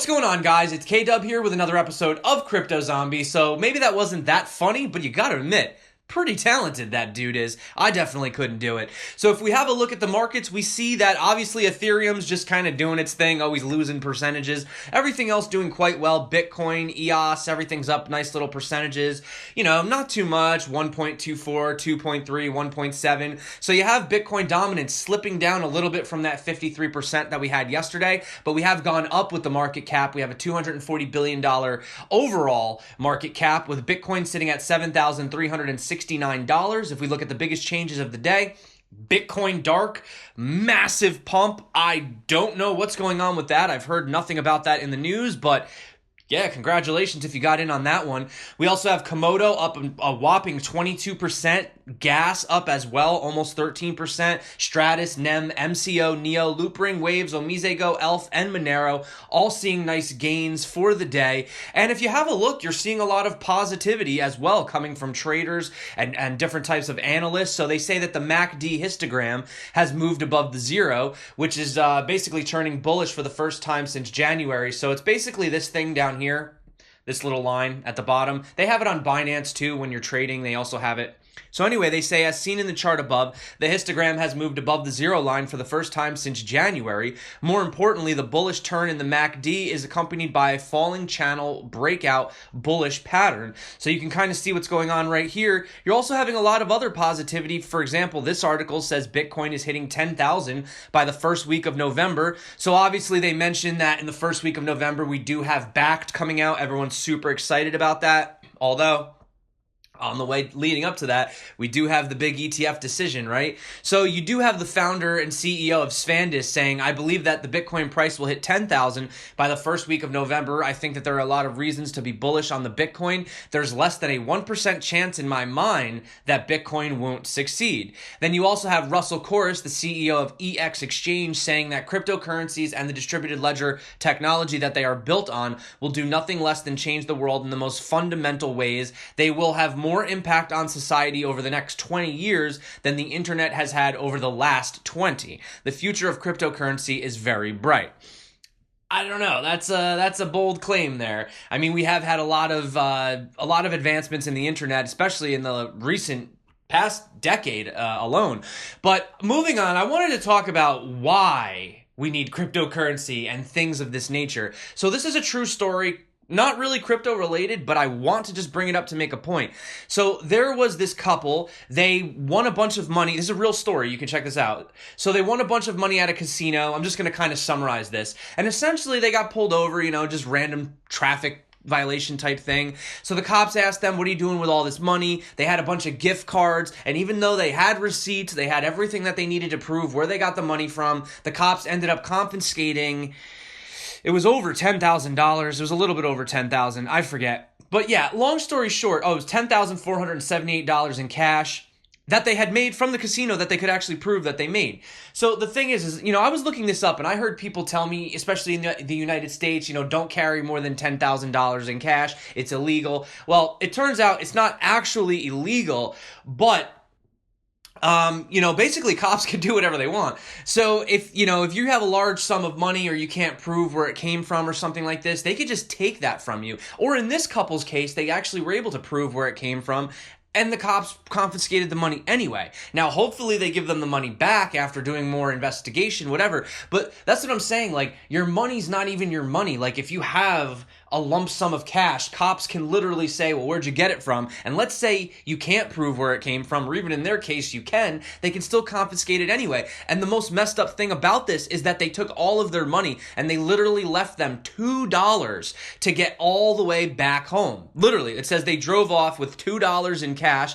going on, guys? It's K-Dub here with another episode of Crypto Zombie. So maybe that wasn't that funny, but you gotta admit, pretty talented that dude is. I definitely couldn't do it. So if we have a look at the markets, we see that obviously Ethereum's just kind of doing its thing, always losing percentages. Everything else doing quite well. Bitcoin, EOS, everything's up nice little percentages. You know, not too much, 1.24, 2.3, 1.7. So you have Bitcoin dominance slipping down a little bit from that 53% that we had yesterday, but we have gone up with the market cap. We have a $240 billion overall market cap with Bitcoin sitting at $7,369. If we look at the biggest changes of the day, Bitcoindark, massive pump. I don't know what's going on with that. I've heard nothing about that in the news, but yeah, congratulations if you got in on that one. We also have Komodo up a whopping 22%. Gas up as well, almost 13%. Stratus, NEM, MCO, Neo, Loopring, Waves, Omisego, Elf, and Monero all seeing nice gains for the day. And if you have a look, you're seeing a lot of positivity as well coming from traders and different types of analysts. So they say that the MACD histogram has moved above the zero, which is basically turning bullish for the first time since January. So it's basically this thing down here, this little line at the bottom. They have it on Binance too when you're trading. They also have it. So anyway, they say, as seen in the chart above, the histogram has moved above the zero line for the first time since January. More importantly, the bullish turn in the MACD is accompanied by a falling channel breakout bullish pattern. So you can kind of see what's going on right here. You're also having a lot of other positivity. For example, this article says Bitcoin is hitting 10,000 by the first week of November. So obviously they mentioned that in the first week of November, we do have Backed coming out. Everyone's super excited about that. Although, on the way leading up to that, we do have the big ETF decision, right? So you do have the founder and CEO of Svandis saying, I believe that the Bitcoin price will hit 10,000 by the first week of November. I think that there are a lot of reasons to be bullish on the Bitcoin. There's less than a 1% chance in my mind that Bitcoin won't succeed. Then you also have Russell Corris, the CEO of EX Exchange, saying that cryptocurrencies and the distributed ledger technology that they are built on will do nothing less than change the world in the most fundamental ways. They will have more impact on society over the next 20 years than the internet has had over the last 20. The future of cryptocurrency is very bright. I don't know. That's a bold claim there. I mean, we have had a lot of advancements in the internet, especially in the recent past decade alone. But moving on, I wanted to talk about why we need cryptocurrency and things of this nature. So this is a true story. Not really crypto related, but I want to just bring it up to make a point. So there was this couple, they won a bunch of money. This is a real story. You can check this out. So they won a bunch of money at a casino. I'm just going to kind of summarize this. And essentially they got pulled over, just random traffic violation type thing. So the cops asked them, what are you doing with all this money? They had a bunch of gift cards, and even though they had receipts, they had everything that they needed to prove where they got the money from, the cops ended up confiscating. It was over $10,000. It was a little bit over $10,000. I forget. But yeah, long story short, it was $10,478 in cash that they had made from the casino that they could actually prove that they made. So the thing is, I was looking this up and I heard people tell me, especially in the United States, don't carry more than $10,000 in cash. It's illegal. Well, it turns out it's not actually illegal, but basically cops can do whatever they want. So if you have a large sum of money or you can't prove where it came from or something like this, they could just take that from you. Or in this couple's case, they actually were able to prove where it came from, and the cops confiscated the money anyway. Now, hopefully they give them the money back after doing more investigation, whatever. But that's what I'm saying. Like, your money's not even your money. Like, if you have a lump sum of cash, cops can literally say, well, where'd you get it from? And let's say you can't prove where it came from, or even in their case, you can, they can still confiscate it anyway. And the most messed up thing about this is that they took all of their money and they literally left them $2 to get all the way back home. Literally, it says they drove off with $2 in cash.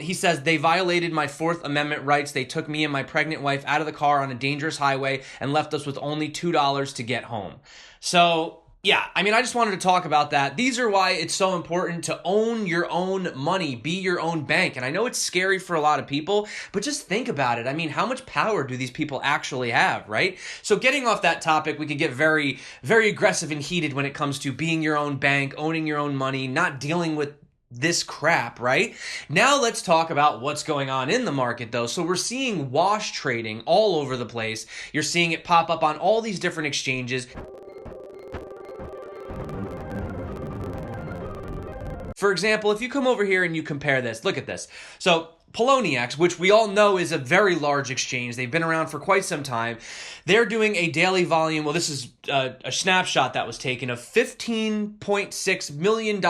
He says, they violated my Fourth Amendment rights. They took me and my pregnant wife out of the car on a dangerous highway and left us with only $2 to get home. So, yeah, I just wanted to talk about that. These are why it's so important to own your own money, be your own bank. And I know it's scary for a lot of people, but just think about it. How much power do these people actually have, right? So getting off that topic, we could get very, very aggressive and heated when it comes to being your own bank, owning your own money, not dealing with this crap, right? Now let's talk about what's going on in the market though. So we're seeing wash trading all over the place. You're seeing it pop up on all these different exchanges. For example, if you come over here and you compare this, look at this. So Poloniex, which we all know is a very large exchange, they've been around for quite some time. They're doing a daily volume, well, this is a snapshot that was taken, of $15.6 million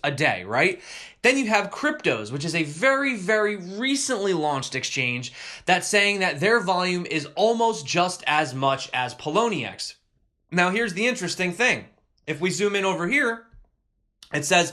a day, right? Then you have Cryptos, which is a very, very recently launched exchange that's saying that their volume is almost just as much as Poloniex. Now, here's the interesting thing. If we zoom in over here, it says,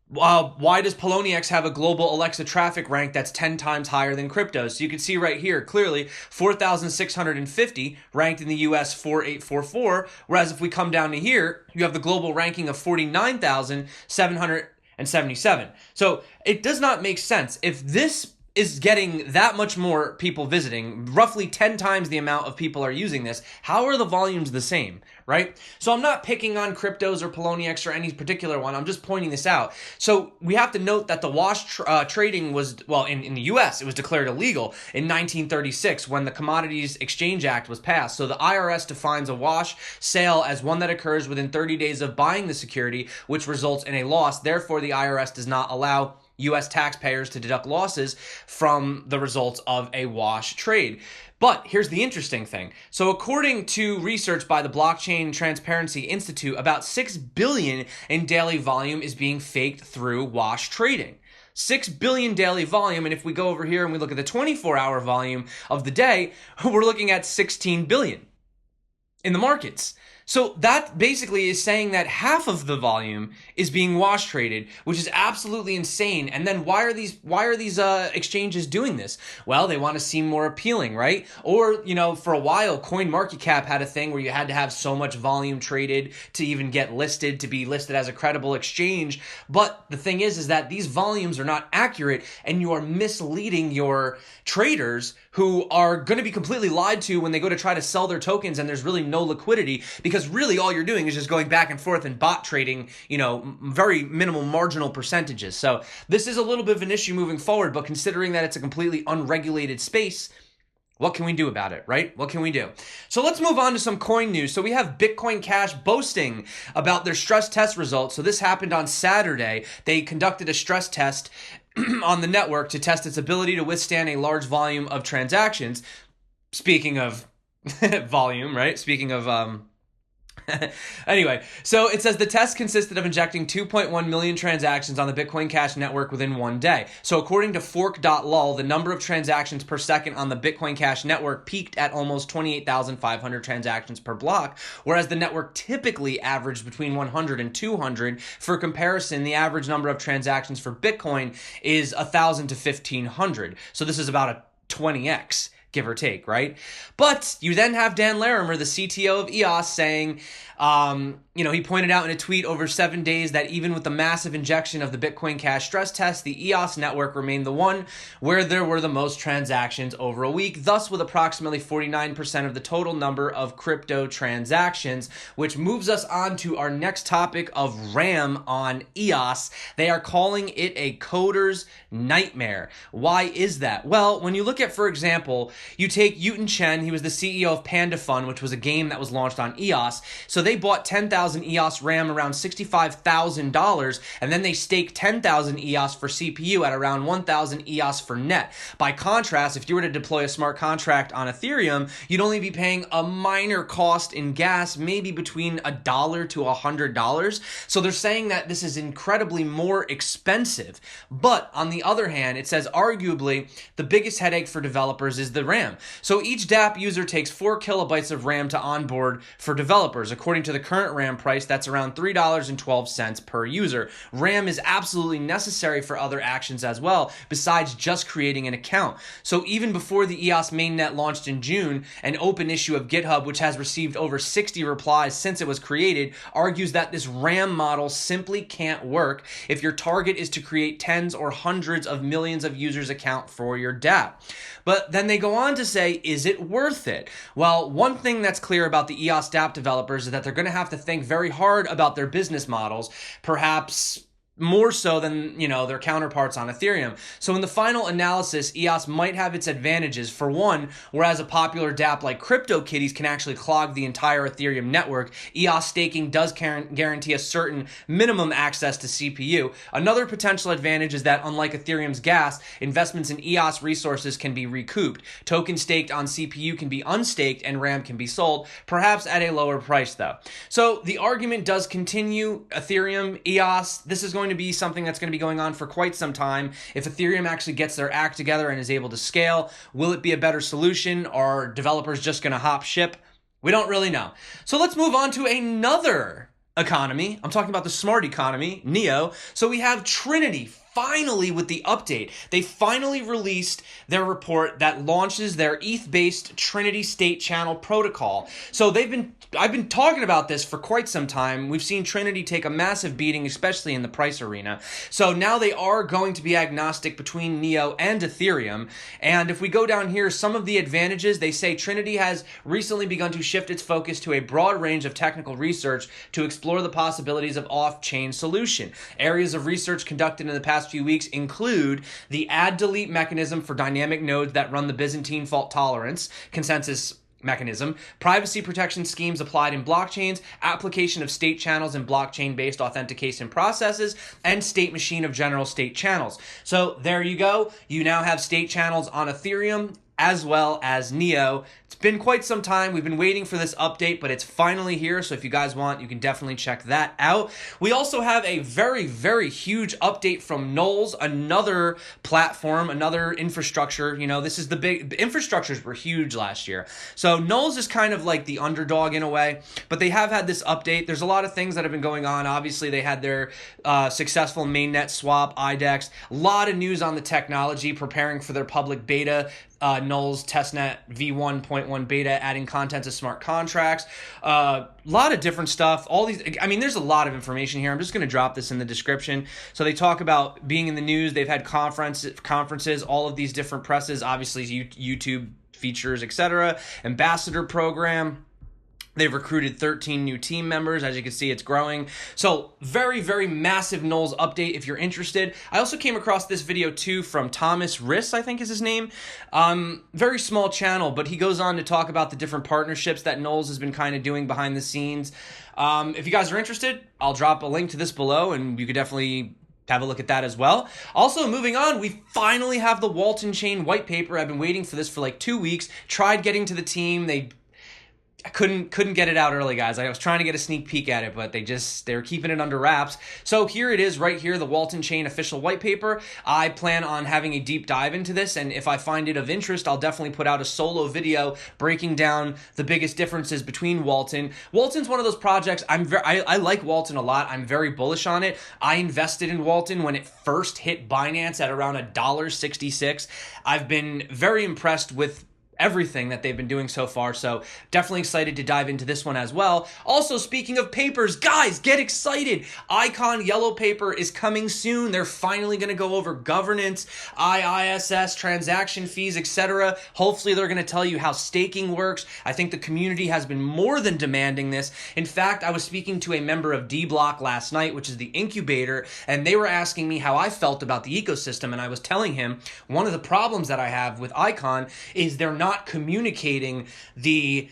why does Poloniex have a global Alexa traffic rank that's 10 times higher than Cryptos? So you can see right here, clearly, 4,650 ranked in the US 4844, whereas if we come down to here, you have the global ranking of 49,777. So it does not make sense. If this is getting that much more people visiting, roughly 10 times the amount of people are using this, how are the volumes the same, right? So I'm not picking on Cryptos or Poloniex or any particular one, I'm just pointing this out. So we have to note that the wash trading was, well, in the US, it was declared illegal in 1936 when the Commodities Exchange Act was passed. So the IRS defines a wash sale as one that occurs within 30 days of buying the security, which results in a loss. Therefore, the IRS does not allow U.S. taxpayers to deduct losses from the results of a wash trade. But here's the interesting thing. So according to research by the Blockchain Transparency Institute, about 6 billion in daily volume is being faked through wash trading. 6 billion daily volume, and if we go over here and we look at the 24-hour volume of the day, we're looking at 16 billion in the markets. So that basically is saying that half of the volume is being wash traded, which is absolutely insane. And then why are these exchanges doing this? Well, they want to seem more appealing, right? Or, you know, for a while, CoinMarketCap had a thing where you had to have so much volume traded to even get listed, to be listed as a credible exchange. But the thing is that these volumes are not accurate, and you are misleading your traders who are going to be completely lied to when they go to try to sell their tokens and there's really no liquidity, because really all you're doing is just going back and forth and bot trading, you know, very minimal marginal percentages. So this is a little bit of an issue moving forward, but considering that it's a completely unregulated space, what can we do about it, right? What can we do? So let's move on to some coin news. So we have Bitcoin Cash boasting about their stress test results. So this happened on Saturday. They conducted a stress test on the network to test its ability to withstand a large volume of transactions. Speaking of volume, right? Speaking of anyway, so it says the test consisted of injecting 2.1 million transactions on the Bitcoin Cash network within one day. So according to fork.lol, the number of transactions per second on the Bitcoin Cash network peaked at almost 28,500 transactions per block, whereas the network typically averaged between 100 and 200. For comparison, the average number of transactions for Bitcoin is 1,000 to 1,500. So this is about a 20x. Give or take, right? But you then have Dan Larimer, the CTO of EOS, saying, he pointed out in a tweet over 7 days that even with the massive injection of the Bitcoin Cash stress test, the EOS network remained the one where there were the most transactions over a week, thus with approximately 49% of the total number of crypto transactions, which moves us on to our next topic of RAM on EOS. They are calling it a coder's nightmare. Why is that? Well, when you look at, for example, you take Yutin Chen, he was the CEO of Panda Fun, which was a game that was launched on EOS. So they bought 10,000 EOS RAM around $65,000, and then they staked 10,000 EOS for CPU at around 1,000 EOS for net. By contrast, if you were to deploy a smart contract on Ethereum, you'd only be paying a minor cost in gas, maybe between $1 to $100. So they're saying that this is incredibly more expensive. But on the other hand, it says arguably the biggest headache for developers is the RAM. So each dApp user takes 4 kilobytes of RAM to onboard for developers. According to the current RAM price, that's around $3.12 per user. RAM is absolutely necessary for other actions as well, besides just creating an account. So even before the EOS mainnet launched in June, an open issue of GitHub, which has received over 60 replies since it was created, argues that this RAM model simply can't work if your target is to create tens or hundreds of millions of users' account for your dApp. But then they go on to say, is it worth it? Well, one thing that's clear about the EOS dApp developers is that they're going to have to think very hard about their business models. Perhaps more so than, their counterparts on Ethereum. So in the final analysis, EOS might have its advantages. For one, whereas a popular dApp like CryptoKitties can actually clog the entire Ethereum network, EOS staking does guarantee a certain minimum access to CPU. Another potential advantage is that unlike Ethereum's gas, investments in EOS resources can be recouped. Tokens staked on CPU can be unstaked and RAM can be sold, perhaps at a lower price though. So the argument does continue. Ethereum, EOS, this is going to be something that's going to be going on for quite some time. If Ethereum actually gets their act together and is able to scale, will it be a better solution? Are developers just going to hop ship? We don't really know. So let's move on to another economy. I'm talking about the smart economy, NEO. So we have Trinity. Finally, with the update, they finally released their report that launches their ETH-based Trinity State Channel protocol. So I've been talking about this for quite some time. We've seen Trinity take a massive beating, especially in the price arena. So now they are going to be agnostic between NEO and Ethereum. And if we go down here, some of the advantages, they say Trinity has recently begun to shift its focus to a broad range of technical research to explore the possibilities of off-chain solution. Areas of research conducted in the past few weeks include the add-delete mechanism for dynamic nodes that run the Byzantine fault tolerance consensus mechanism, privacy protection schemes applied in blockchains, application of state channels in blockchain-based authentication processes, and state machine of general state channels. So there you go. You now have state channels on Ethereum as well as NEO. It's been quite some time. We've been waiting for this update, but it's finally here. So if you guys want, you can definitely check that out. We also have a very, very huge update from NULS, another platform, another infrastructure. This is the infrastructures were huge last year. So NULS is kind of like the underdog in a way, but they have had this update. There's a lot of things that have been going on. Obviously, they had their successful mainnet swap, IDEX. A lot of news on the technology, preparing for their public beta. NULS testnet v1.1 beta, adding content to smart contracts, a lot of different stuff. All these, there's a lot of information here. I'm just going to drop this in the description. So they talk about being in the news. They've had conferences, all of these different presses, obviously YouTube features, etc. Ambassador program. They've recruited 13 new team members. As you can see, it's growing. So very, very massive NULS update if you're interested. I also came across this video too from Thomas Riss, I think is his name. Very small channel, but he goes on to talk about the different partnerships that NULS has been kind of doing behind the scenes. If you guys are interested, I'll drop a link to this below and you could definitely have a look at that as well. Also, moving on, we finally have the waltonchain white paper. I've been waiting for this for like 2 weeks. Tried getting to the team. I couldn't get it out early, guys. I was trying to get a sneak peek at it, but they were keeping it under wraps. So here it is right here, the waltonchain official white paper. I plan on having a deep dive into this, and if I find it of interest, I'll definitely put out a solo video breaking down the biggest differences between Walton. Walton's one of those projects, I like Walton a lot. I'm very bullish on it. I invested in Walton when it first hit Binance at around $1.66. I've been very impressed with everything that they've been doing so far, so definitely excited to dive into this one as well. Also, speaking of papers, guys, get excited. Icon yellowpaper is coming soon. They're finally going to go over governance, IISS, transaction fees, etc. Hopefully, they're going to tell you how staking works. I think the community has been more than demanding this. In fact, I was speaking to a member of D-Block last night, which is the incubator, and they were asking me how I felt about the ecosystem, and I was telling him one of the problems that I have with Icon is they're not communicating the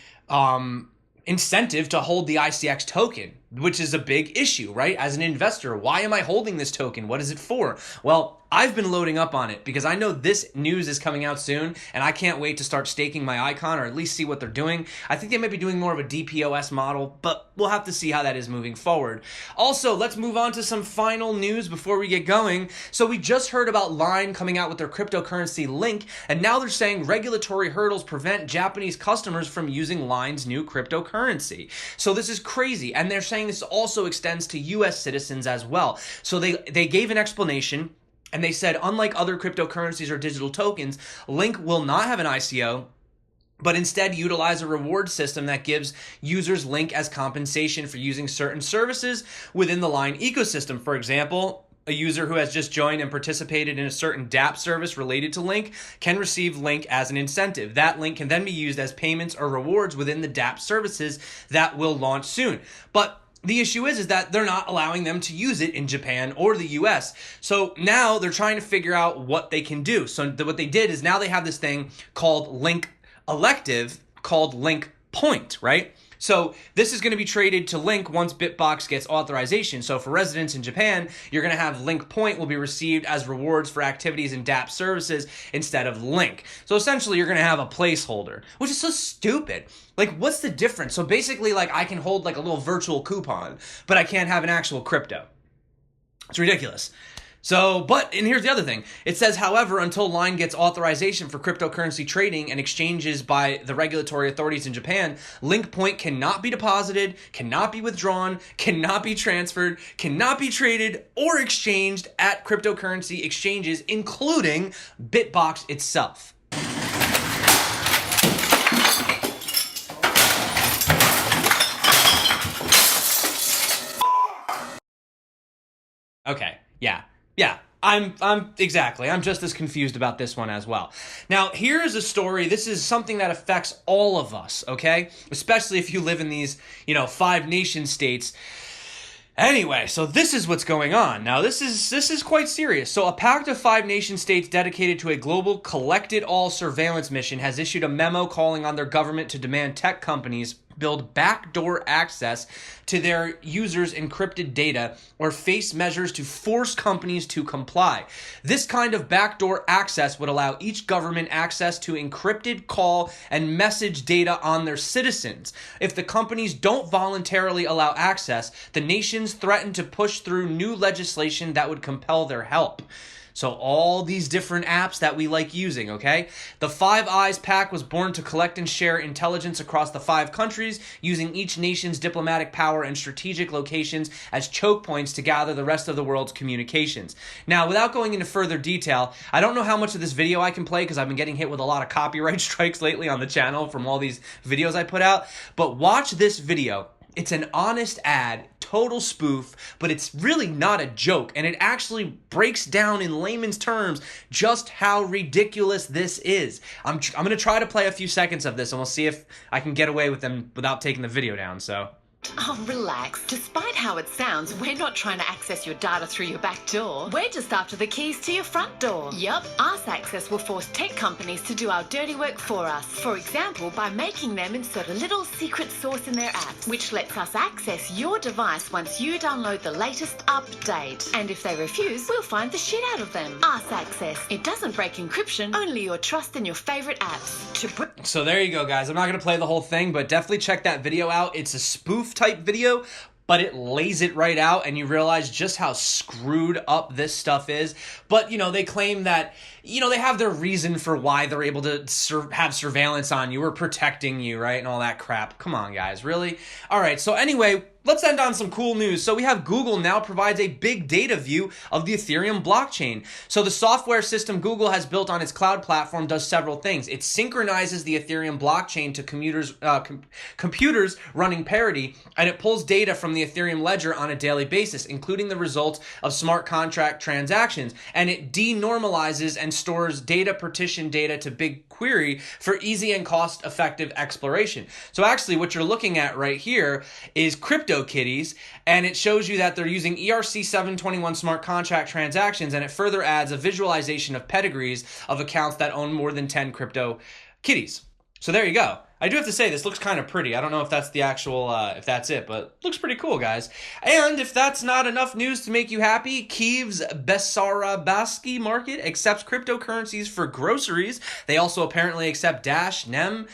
incentive to hold the ICX token, which is a big issue, right? As an investor, why am I holding this token? What is it for? Well, I've been loading up on it because I know this news is coming out soon, and I can't wait to start staking my Icon or at least see what they're doing. I think they might be doing more of a DPoS model, but we'll have to see how that is moving forward. Also, let's move on to some final news before we get going. So we just heard about Line coming out with their cryptocurrency Link, and now they're saying regulatory hurdles prevent Japanese customers from using Line's new cryptocurrency. So this is crazy, and they're saying this also extends to US citizens as well. So they gave an explanation. And they said, unlike other cryptocurrencies or digital tokens, Link will not have an ICO, but instead utilize a reward system that gives users Link as compensation for using certain services within the Line ecosystem. For example, a user who has just joined and participated in a certain dApp service related to Link can receive Link as an incentive. That Link can then be used as payments or rewards within the dApp services that will launch soon. But The issue is that they're not allowing them to use it in Japan or the US. So now they're trying to figure out what they can do. So what they did is now they have this thing called Link Elective, called Link Point, right? So this is going to be traded to Link once Bitbox gets authorization. So for residents in Japan, you're going to have Link Point will be received as rewards for activities in dApp services instead of Link. So essentially you're going to have a placeholder, which is so stupid. Like, what's the difference? So basically, like, I can hold like a little virtual coupon, but I can't have an actual crypto. It's ridiculous. So, and here's the other thing. It says, however, until Line gets authorization for cryptocurrency trading and exchanges by the regulatory authorities in Japan, Link Point cannot be deposited, cannot be withdrawn, cannot be transferred, cannot be traded or exchanged at cryptocurrency exchanges, including Bitbox itself. Okay, yeah, I'm just as confused about this one as well. Now, here's a story. This is something that affects all of us, okay? Especially if you live in these, 5 nation states. Anyway, so this is what's going on. Now, this is quite serious. So a pact of 5 nation states dedicated to a global collected all surveillance mission has issued a memo calling on their government to demand tech companies build backdoor access to their users' encrypted data or face measures to force companies to comply. This kind of backdoor access would allow each government access to encrypted call and message data on their citizens. If the companies don't voluntarily allow access, the nations threaten to push through new legislation that would compel their help. So all these different apps that we like using, okay? The Five Eyes Pact was born to collect and share intelligence across the 5 countries, using each nation's diplomatic power and strategic locations as choke points to gather the rest of the world's communications. Now, without going into further detail, I don't know how much of this video I can play because I've been getting hit with a lot of copyright strikes lately on the channel from all these videos I put out, but watch this video. It's an honest ad, total spoof, but it's really not a joke, and it actually breaks down in layman's terms just how ridiculous this is. I'm going to try to play a few seconds of this, and we'll see if I can get away with them without taking the video down, so... Oh, relax. Despite how it sounds, we're not trying to access your data through your back door. We're just after the keys to your front door. Yup, us access will force tech companies to do our dirty work for us. For example, by making them insert a little secret source in their app, which lets us access your device once you download the latest update. And if they refuse, we'll find the shit out of them. Us access. It doesn't break encryption, only your trust in your favorite apps. So there you go, guys. I'm not going to play the whole thing, but definitely check that video out. It's a spoof type video, but it lays it right out, and you realize just how screwed up this stuff is. But, they claim that, they have their reason for why they're able to have surveillance on you or protecting you, right, and all that crap. Come on, guys, really? All right, so anyway, let's end on some cool news. So we have Google now provides a big data view of the Ethereum blockchain. So the software system Google has built on its cloud platform does several things. It synchronizes the Ethereum blockchain to computers running Parity, and it pulls data from the Ethereum ledger on a daily basis, including the results of smart contract transactions. And it denormalizes and stores data partition data to BigQuery for easy and cost-effective exploration. So actually what you're looking at right here is CryptoKitties, and it shows you that they're using ERC 721 smart contract transactions, and it further adds a visualization of pedigrees of accounts that own more than 10 CryptoKitties. So there you go. I do have to say, this looks kind of pretty. I don't know if that's the actual, if that's it, but looks pretty cool, guys. And if that's not enough news to make you happy, Kiev's Bessarabsky market accepts cryptocurrencies for groceries. They also apparently accept Dash, NEM,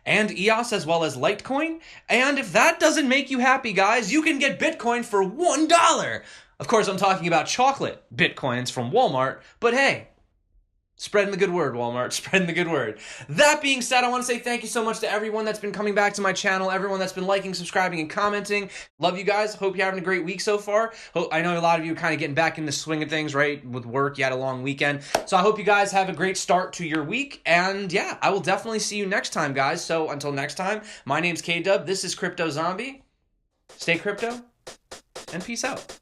and EOS, as well as Litecoin. And if that doesn't make you happy, guys, you can get Bitcoin for $1. Of course, I'm talking about chocolate Bitcoins from Walmart, but hey, spreading the good word, Walmart. Spreading the good word. That being said, I want to say thank you so much to everyone that's been coming back to my channel, everyone that's been liking, subscribing, and commenting. Love you guys. Hope you're having a great week so far. I know a lot of you are kind of getting back in the swing of things, right? With work, you had a long weekend. So I hope you guys have a great start to your week. And yeah, I will definitely see you next time, guys. So until next time, my name's K-Dub. This is Crypto Zombie. Stay crypto, and peace out.